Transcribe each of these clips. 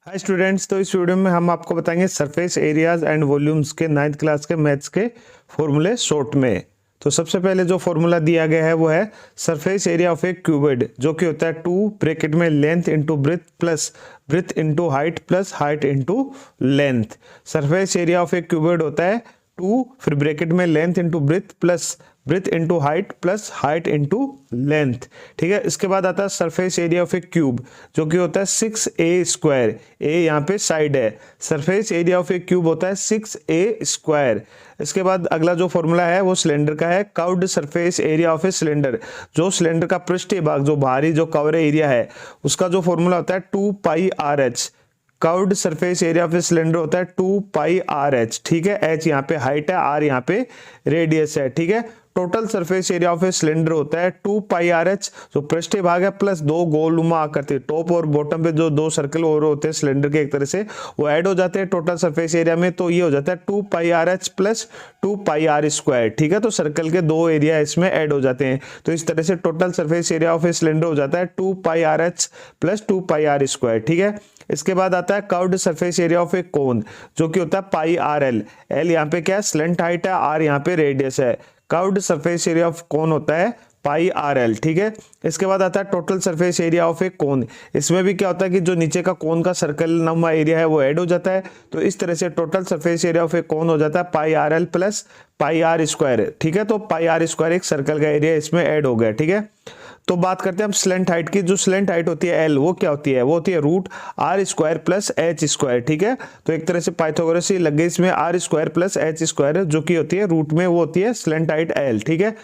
Hi students, तो इस video में हम आपको बताएंगे सरफेस एरियाज एंड वॉल्यूम्स के 9th क्लास के मैथ्स के फॉर्मूले शॉर्ट में। तो सबसे पहले जो फॉर्मूला दिया गया है वो है surface area of a cuboid, जो कि होता है 2 ब्रैकेट में length into breadth plus breadth into height plus height into length. Surface area of a cuboid होता है 2 फिर ब्रैकेट में length into breadth plus breadth into height plus height into length. ठीक है, इसके बाद आता है surface area of a cube, जो कि होता है 6a स्क्वायर। ए यहाँ पे साइड है, surface area of a cube होता है 6a स्क्वायर। इसके बाद अगला जो फॉर्मूला है वो सिलेंडर का है, curved surface area of a cylinder. जो सिलेंडर का पृष्ठीय भाग, जो बाहरी जो कवर एरिया है, उसका जो फॉर्मूला होता है 2 pi r h. Curved surface area of a cylinder होता है 2 पाई आर एच। ठीक है, एच यहाँ पे हाइट है, आर यहाँ पे रेडियस है। ठीक है, total surface area of a cylinder होता है 2 पाई आर एच, जो पृष्ठीय भाग है, प्लस 2 गोलनुमा आकृति, टॉप और बॉटम पे जो 2 सर्कल और होते हैं सिलेंडर के एक तरह से, वो ऐड हो जाते हैं टोटल सरफेस एरिया में। तो ये हो जाता है 2 pi r h plus 2 pi r square. ठीक है, तो सर्कल के 2 एरिया इसमें ऐड हो जाते हैं। तो इस तरह से total surface area of a cylinder हो जाता है 2 pi r h plus 2 pi r square. ठीक है, इसके बाद आता है curved surface area of a cone, जो कि होता है पाई आर एल। एल यहाँ पे क्या है, स्लेंट हाइट है, आर यहाँ पे रेडियस है। Curved surface area of cone होता है पाई आर एल। ठीक है, इसके बाद आता है total surface area of a कोन। इसमें भी क्या होता है कि जो नीचे का कोन का सर्कल नुमा एरिया है वो ऐड हो जाता है। तो इस तरह से total surface area of a cone हो जाता है pi r l plus pi r square. ठीक है, तो पाई आर स्क्वायर एक सर्कल का एरिया इसमें ऐड हो गया। ठीक है, तो बात करते हैं हम स्लेंट हाइट की। जो स्लेंट हाइट होती है एल, वो क्या होती है, वो होती है root r square plus h square. ठीक है, तो एक तरह से पाइथागोरस लग गई इसमें, r square plus h square, जो कि होती है रूट में, वो होती है स्लेंट हाइट एल। ठीक है,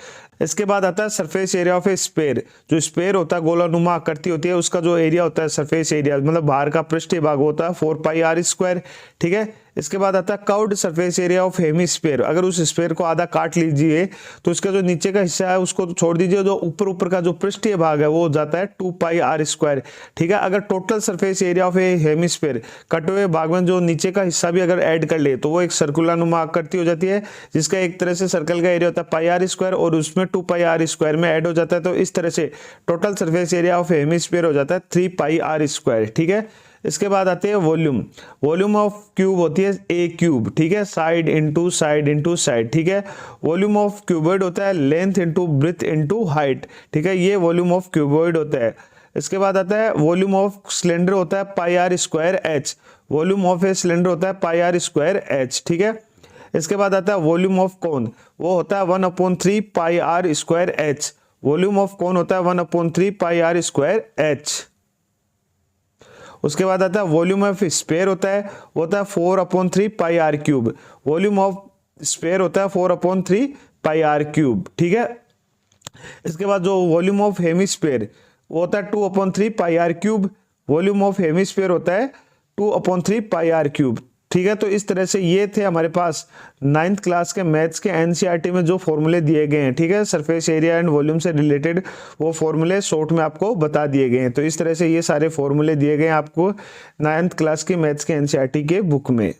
इसके बाद आता है surface area of a sphere. जो स्पेयर होता है, गोलानुमा आकृति होती है, उसका जो एरिया होता है सरफेस एरिया, मतलब बाहर का पृष्ठीय भाग होता है 4 पाई आर स्क्वायर। ठीक है, इसके बाद आता है curved surface area of hemisphere. अगर उस स्फीयर को आधा काट लीजिए तो उसका जो नीचे का हिस्सा है उसको तो छोड़ दीजिए, जो ऊपर ऊपर का जो पृष्ठीय भाग है वो हो जाता है 2 पाई आर स्क्वायर। ठीक है, अगर total surface area of A hemisphere, कटे हुए भाग में जो नीचे का हिस्सा भी अगर ऐड कर ले तो वो एक सर्कुलर नुमा आकृति हो जाती है, जिसका एक तरह से सर्कल का एरिया होता है पाई आर स्क्वायर और उसमें 2 पाई आर स्क्वायर में ऐड हो जाता है। तो इस तरह से total surface area of hemisphere हो जाता है 3 पाई आर स्क्वायर। ठीक है, इसके बाद आते हैं वॉल्यूम। वॉल्यूम ऑफ क्यूब होती है ए क्यूब। ठीक है, side into side into side. ठीक है, वॉल्यूम ऑफ क्यूबॉइड होता है length into breath into height. ठीक है, ये वॉल्यूम ऑफ क्यूबॉइड होता है। इसके बाद आता है वॉल्यूम ऑफ सिलेंडर होता है pi r square h. Volume of a cylinder होता है पाई आर स्क्वायर एच। ठीक है, इसके बाद आता है वॉल्यूम ऑफ कोन, वो होता है 1/3 pi r square h. Volume of cone होता है 1/3 पाई आर स्क्वायर एच। उसके बाद आता है वॉल्यूम ऑफ स्फीयर होता है, वो होता है 4/3 pi r cube. Volume of sphere होता है 4/3 पाई आर क्यूब। ठीक है, इसके बाद जो वॉल्यूम ऑफ हेमिस्फीयर वो होता है 2/3 pi r cube. Volume of hemisphere होता है 2/3 पाई आर क्यूब। ठीक है, तो इस तरह से ये थे हमारे पास 9th क्लास के मैथ्स के एनसीईआरटी में जो फॉर्मूले दिए गए हैं। ठीक है, सरफेस एरिया एंड वॉल्यूम से रिलेटेड वो फॉर्मूले शॉर्ट में आपको बता दिए गए हैं। तो इस तरह से ये सारे फॉर्मूले दिए गए हैं आपको 9th क्लास के मैथ्स के एनसीईआरटी के बुक में।